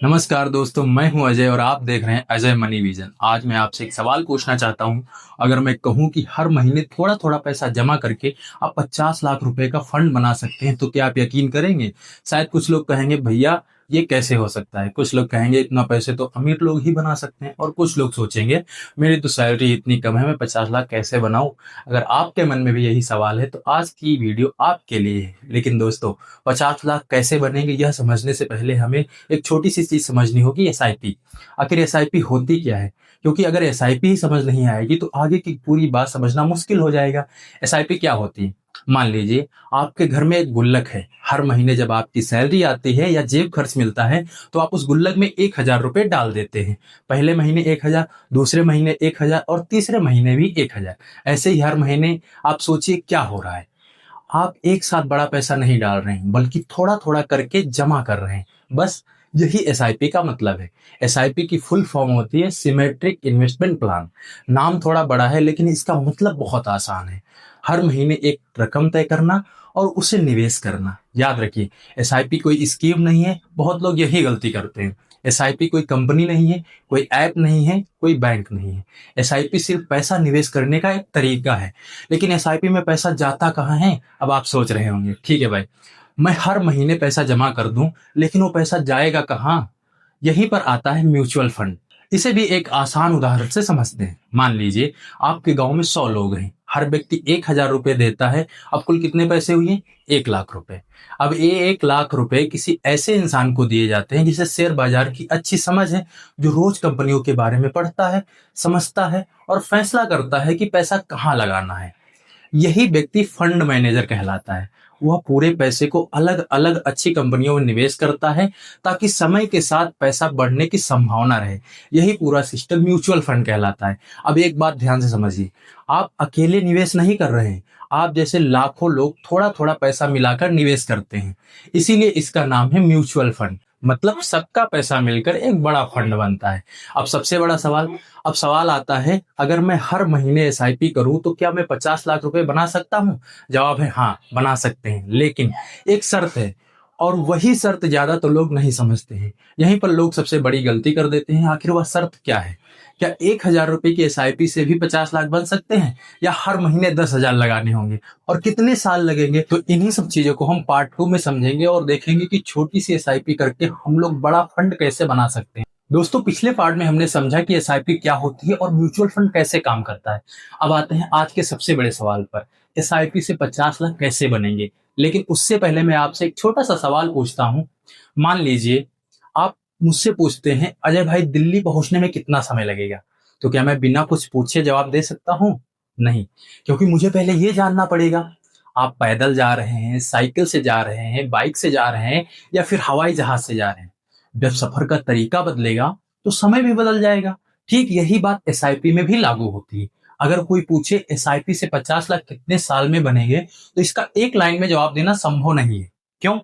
नमस्कार दोस्तों, मैं हूं अजय और आप देख रहे हैं अजय मनी विजन। आज मैं आपसे एक सवाल पूछना चाहता हूं। अगर मैं कहूं कि हर महीने थोड़ा थोड़ा पैसा जमा करके आप 50 लाख रुपए का फंड बना सकते हैं, तो क्या आप यकीन करेंगे? शायद कुछ लोग कहेंगे भैया ये कैसे हो सकता है, कुछ लोग कहेंगे इतना पैसे तो अमीर लोग ही बना सकते हैं, और कुछ लोग सोचेंगे मेरी तो सैलरी इतनी कम है, मैं 50 लाख कैसे बनाऊं। अगर आपके मन में भी यही सवाल है तो आज की वीडियो आपके लिए है। लेकिन दोस्तों, 50 लाख कैसे बनेंगे यह समझने से पहले हमें एक छोटी सी चीज समझनी होगी, एसआईपी। आखिर एसआईपी होती क्या है? क्योंकि अगर एसआईपी ही समझ नहीं आएगी तो आगे की पूरी बात समझना मुश्किल हो जाएगा। एसआईपी क्या होती है? मान लीजिए आपके घर में एक गुल्लक है। हर महीने जब आपकी सैलरी आती है या जेब खर्च मिलता है तो आप उस गुल्लक में 1,000 रुपए डाल देते हैं। पहले महीने 1,000, दूसरे महीने 1,000 और तीसरे महीने भी 1,000। ऐसे ही हर महीने। आप सोचिए क्या हो रहा है। आप एक साथ बड़ा पैसा नहीं डाल रहे हैं, बल्कि थोड़ा थोड़ा करके जमा कर रहे हैं। बस यही एसआईपी का मतलब है। एसआईपी की फुल फॉर्म होती है सिमेट्रिक इन्वेस्टमेंट प्लान। नाम थोड़ा बड़ा है लेकिन इसका मतलब बहुत आसान है। हर महीने एक रकम तय करना और उसे निवेश करना। याद रखिए, एसआईपी कोई स्कीम नहीं है। बहुत लोग यही गलती करते हैं। एसआईपी कोई कंपनी नहीं है, कोई ऐप नहीं है, कोई बैंक नहीं है। एसआईपी सिर्फ पैसा निवेश करने का एक तरीका है। लेकिन एसआईपी में पैसा जाता कहाँ है? अब आप सोच रहे होंगे, ठीक है भाई, मैं हर महीने पैसा जमा कर दूं, लेकिन वो पैसा जाएगा कहाँ? यहीं पर आता है म्यूचुअल फंड। इसे भी एक आसान उदाहरण से समझते हैं। मान लीजिए आपके गांव में 100 लोग हैं, हर व्यक्ति 1,000 रुपए देता है। अब कुल कितने पैसे हुए? 1 लाख रुपए। अब ये 1 लाख रुपए किसी ऐसे इंसान को दिए जाते हैं जिसे शेयर बाजार की अच्छी समझ है, जो रोज कंपनियों के बारे में पढ़ता है, समझता है और फैसला करता है कि पैसा कहाँ लगाना है। यही व्यक्ति फंड मैनेजर कहलाता है। वह पूरे पैसे को अलग अलग अच्छी कंपनियों में निवेश करता है, ताकि समय के साथ पैसा बढ़ने की संभावना रहे। यही पूरा सिस्टम म्यूचुअल फंड कहलाता है। अब एक बात ध्यान से समझिए, आप अकेले निवेश नहीं कर रहे हैं। आप जैसे लाखों लोग थोड़ा थोड़ा पैसा मिलाकर निवेश करते हैं। इसीलिए इसका नाम है म्यूचुअल फंड। मतलब सबका पैसा मिलकर एक बड़ा फंड बनता है। अब सबसे बड़ा सवाल, अब सवाल आता है, अगर मैं हर महीने एसआईपी करूं तो क्या मैं 50 लाख रुपए बना सकता हूं? जवाब है हाँ, बना सकते हैं, लेकिन एक शर्त है। और वही शर्त ज्यादा तो लोग नहीं समझते हैं। यहीं पर लोग सबसे बड़ी गलती कर देते हैं। आखिर वह शर्त क्या है? क्या 1,000 रुपए की एसआईपी से भी 50 लाख बन सकते हैं, या हर महीने 10,000 लगाने होंगे, और कितने साल लगेंगे? तो इन्हीं सब चीजों को हम पार्ट 2 में समझेंगे और देखेंगे कि छोटी सी एसआईपी करके हम लोग बड़ा फंड कैसे बना सकते हैं। दोस्तों, पिछले पार्ट में हमने समझा कि एसआईपी क्या होती है और म्यूचुअल फंड कैसे काम करता है। अब आते हैं आज के सबसे बड़े सवाल पर, एसआईपी से 50 लाख कैसे बनेंगे। लेकिन उससे पहले मैं आपसे एक छोटा सा सवाल पूछता हूं। मान लीजिए आप मुझसे पूछते हैं, अजय भाई दिल्ली पहुंचने में कितना समय लगेगा? तो क्या मैं बिना कुछ पूछे जवाब दे सकता हूं? नहीं, क्योंकि मुझे पहले ये जानना पड़ेगा, आप पैदल जा रहे हैं, साइकिल से जा रहे हैं, बाइक से जा रहे हैं, या फिर हवाई जहाज से जा रहे हैं। जब सफर का तरीका बदलेगा तो समय भी बदल जाएगा। ठीक यही बात एसआईपी में भी लागू होती है। अगर कोई पूछे एसआईपी से 50 लाख कितने साल में बनेंगे, तो इसका एक लाइन में जवाब देना संभव नहीं है। क्यों?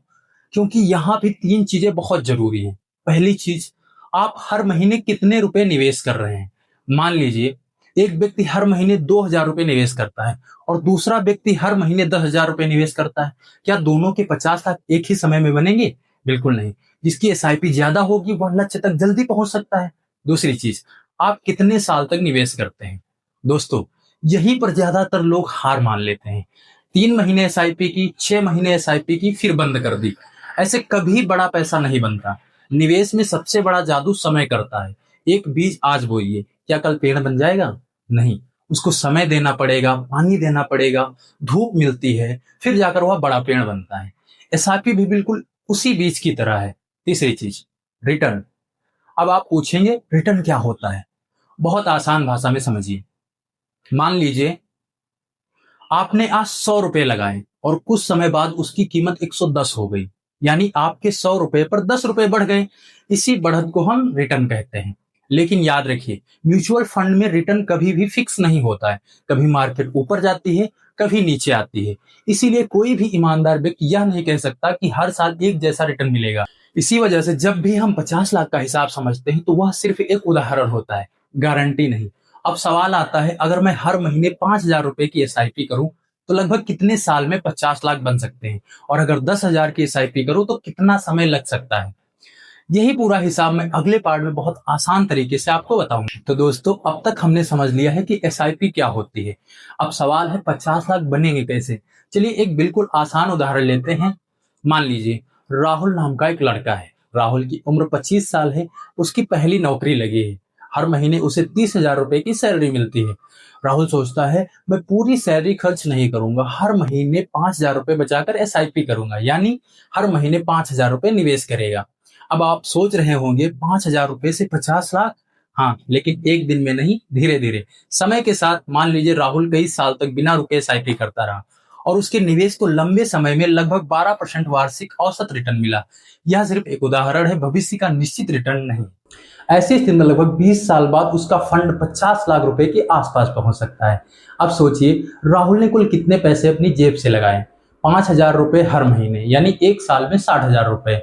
क्योंकि यहाँ भी 3 चीजें बहुत जरूरी हैं। पहली चीज, आप हर महीने कितने रुपए निवेश कर रहे हैं। मान लीजिए एक व्यक्ति हर महीने 2,000 रुपए निवेश करता है और दूसरा व्यक्ति हर महीने 10,000 रुपए निवेश करता है। क्या दोनों के 50 लाख एक ही समय में बनेंगे? बिल्कुल नहीं। जिसकी एसआईपी ज्यादा होगी वह लक्ष्य तक जल्दी पहुंच सकता है। दूसरी चीज, आप कितने साल तक निवेश करते हैं। दोस्तों, यहीं पर ज्यादातर लोग हार मान लेते हैं। 3 महीने एसआईपी की, 6 महीने एसआईपी की, फिर बंद कर दी। ऐसे कभी बड़ा पैसा नहीं बनता। निवेश में सबसे बड़ा जादू समय करता है। एक बीज आज बोइए, क्या कल पेड़ बन जाएगा? नहीं, उसको समय देना पड़ेगा, पानी देना पड़ेगा, धूप मिलती है, फिर जाकर वह बड़ा पेड़ बनता है। एसआईपी भी बिल्कुल उसी बीज की तरह है। तीसरी चीज, रिटर्न। अब आप पूछेंगे रिटर्न क्या होता है? बहुत आसान भाषा में समझिए। मान लीजिए आपने आज 100 रुपए लगाए और कुछ समय बाद उसकी कीमत 110 हो गई, यानी आपके 100 रुपए पर 10 रुपए बढ़ गए। इसी बढ़त को हम रिटर्न कहते हैं। लेकिन याद रखिए, म्यूचुअल फंड में रिटर्न कभी भी फिक्स नहीं होता है। कभी मार्केट ऊपर जाती है, कभी नीचे आती है। इसीलिए कोई भी ईमानदार व्यक्ति यह नहीं कह सकता कि हर साल एक जैसा रिटर्न मिलेगा। इसी वजह से जब भी हम 50 लाख का हिसाब समझते हैं तो वह सिर्फ एक उदाहरण होता है, गारंटी नहीं। अब सवाल आता है, अगर मैं हर महीने 5,000 रुपए की एसआईपी करूं तो लगभग कितने साल में 50 लाख बन सकते हैं? और अगर 10,000 की एसआईपी करूं तो कितना समय लग सकता है? यही पूरा हिसाब मैं अगले पार्ट में बहुत आसान तरीके से आपको बताऊंगा। तो दोस्तों, अब तक हमने समझ लिया है कि एसआईपी क्या होती है। अब सवाल है 50 लाख बनेंगे कैसे। चलिए एक बिल्कुल आसान उदाहरण लेते हैं। मान लीजिए राहुल नाम का एक लड़का है। राहुल की उम्र 25 साल है। उसकी पहली नौकरी लगी है। हर महीने उसे 30,000 रुपए की सैलरी मिलती है। राहुल सोचता है मैं पूरी सैलरी खर्च नहीं करूंगा, हर महीने 5,000 रुपए बचाकर एसआईपी करूंगा, यानी हर महीने 5,000 रुपए निवेश करेगा। अब आप सोच रहे होंगे 5,000 रुपए से 50 लाख। हाँ, लेकिन एक दिन में नहीं, धीरे धीरे समय के साथ। मान लीजिए राहुल कई साल तक बिना रुके एसआईपी करता रहा और उसके निवेश को लंबे समय में लगभग 12% वार्षिक औसत रिटर्न मिला। यह सिर्फ एक उदाहरण है, भविष्य का निश्चित रिटर्न नहीं। ऐसी स्थिति में लगभग 20 साल बाद उसका फंड 50 लाख रुपए के आसपास पहुंच सकता है। अब सोचिए राहुल ने कुल कितने पैसे अपनी जेब से लगाए। 5,000 रुपए हर महीने, यानी एक साल में 60,000 रुपए।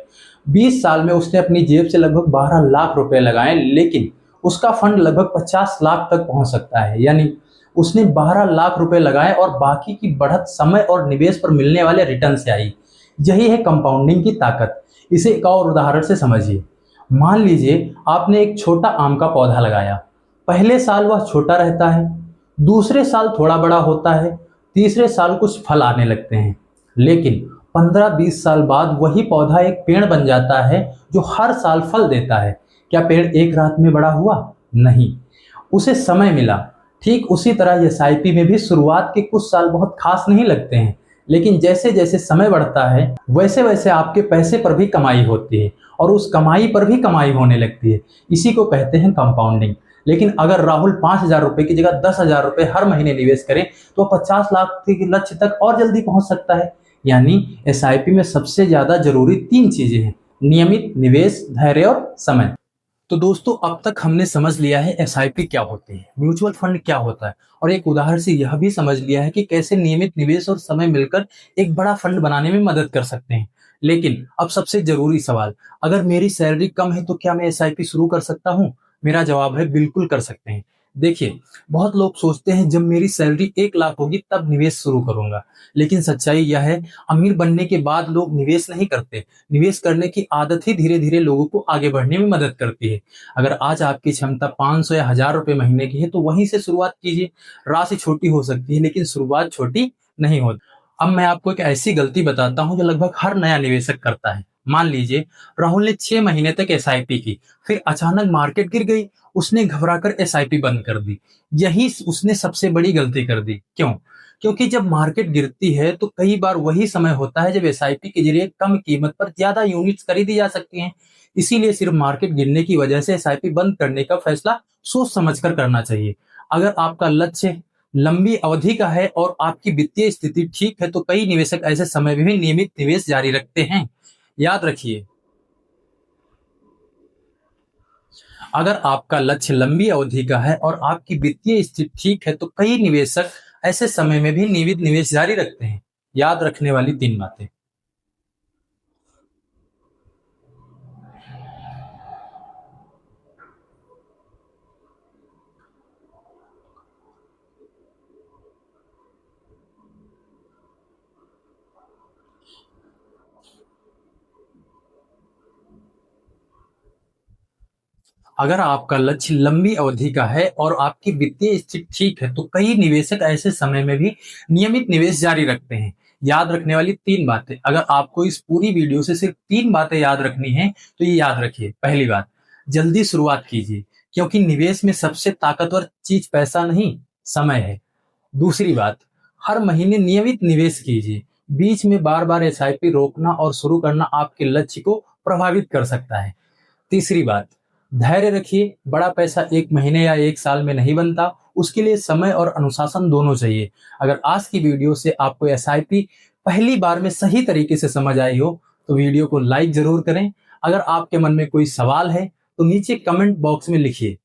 20 साल में उसने अपनी जेब से लगभग 12 लाख रुपए लगाए, लेकिन उसका फंड लगभग 50 लाख तक पहुंच सकता है। यानी उसने 12 लाख रुपए लगाए और बाकी की बढ़त समय और निवेश पर मिलने वाले रिटर्न से आई। यही है कंपाउंडिंग की ताकत। इसे एक और उदाहरण से समझिए। मान लीजिए आपने एक छोटा आम का पौधा लगाया। पहले साल वह छोटा रहता है, दूसरे साल थोड़ा बड़ा होता है, तीसरे साल कुछ फल आने लगते हैं। लेकिन 15-20 साल बाद वही पौधा एक पेड़ बन जाता है जो हर साल फल देता है। क्या पेड़ एक रात में बड़ा हुआ? नहीं, उसे समय मिला। ठीक उसी तरह एसआईपी में भी शुरुआत के कुछ साल बहुत खास नहीं लगते हैं, लेकिन जैसे जैसे समय बढ़ता है वैसे वैसे आपके पैसे पर भी कमाई होती है और उस कमाई पर भी कमाई होने लगती है। इसी को कहते हैं कंपाउंडिंग। लेकिन अगर राहुल 5,000 रुपए की जगह 10,000 रुपए हर महीने निवेश करे तो 50 लाख के लक्ष्य तक और जल्दी पहुंच सकता है। यानी एसआईपी में सबसे ज्यादा जरूरी 3 चीजें हैं: नियमित, निवेश, धैर्य और समय। तो दोस्तों, अब तक हमने समझ लिया है एसआईपी क्या होती है, म्यूचुअल फंड क्या होता है, और एक उदाहरण से यह भी समझ लिया है कि कैसे नियमित निवेश और समय मिलकर एक बड़ा फंड बनाने में मदद कर सकते हैं। लेकिन अब सबसे जरूरी सवाल, अगर मेरी सैलरी कम है तो क्या मैं एसआईपी शुरू कर सकता हूँ? मेरा जवाब है बिल्कुल कर सकते हैं। देखिए, बहुत लोग सोचते हैं जब मेरी सैलरी 1 लाख होगी तब निवेश शुरू करूंगा, लेकिन सच्चाई यह है अमीर बनने के बाद लोग निवेश नहीं करते। निवेश करने की आदत ही धीरे धीरे लोगों को आगे बढ़ने में मदद करती है। अगर आज आपकी क्षमता 500 या 1,000 रुपए महीने की है तो वहीं से शुरुआत कीजिए। राशि छोटी हो सकती है लेकिन शुरुआत छोटी नहीं होती। अब मैं आपको एक ऐसी गलती बताता हूं जो लगभग हर नया निवेशक करता है। मान लीजिए राहुल ने 6 महीने तक एसआईपी की, फिर अचानक मार्केट गिर गई। उसने घबराकर एसआईपी बंद कर दी। यही उसने सबसे बड़ी गलती कर दी। क्यों? क्योंकि जब मार्केट गिरती है तो कई बार वही समय होता है जब एसआईपी के जरिए कम कीमत पर ज्यादा यूनिट्स खरीदी जा सकती हैं। इसीलिए सिर्फ मार्केट गिरने की वजह से एसआईपी बंद करने का फैसला सोच समझकर करना चाहिए। अगर आपका लक्ष्य लंबी अवधि का है और आपकी वित्तीय स्थिति ठीक है तो कई निवेशक ऐसे समय में भी नियमित निवेश जारी रखते हैं। याद रखिए, अगर आपका लक्ष्य लंबी अवधि का है और आपकी वित्तीय स्थिति ठीक है तो कई निवेशक ऐसे समय में भी नियमित निवेश जारी रखते हैं। याद रखने वाली 3 बातें। अगर आपका लक्ष्य लंबी अवधि का है और आपकी वित्तीय स्थिति ठीक है तो कई निवेशक ऐसे समय में भी नियमित निवेश जारी रखते हैं। याद रखने वाली 3 बातें। अगर आपको इस पूरी वीडियो से सिर्फ 3 बातें याद रखनी है तो ये याद रखिए। पहली बात, जल्दी शुरुआत कीजिए, क्योंकि निवेश में सबसे ताकतवर चीज पैसा नहीं, समय है। दूसरी बात, हर महीने नियमित निवेश कीजिए। बीच में बार बार एसआईपी रोकना और शुरू करना आपके लक्ष्य को प्रभावित कर सकता है। तीसरी बात, धैर्य रखिए। बड़ा पैसा एक महीने या एक साल में नहीं बनता, उसके लिए समय और अनुशासन दोनों चाहिए। अगर आज की वीडियो से आपको एसआईपी पहली बार में सही तरीके से समझ आई हो तो वीडियो को लाइक जरूर करें। अगर आपके मन में कोई सवाल है तो नीचे कमेंट बॉक्स में लिखिए।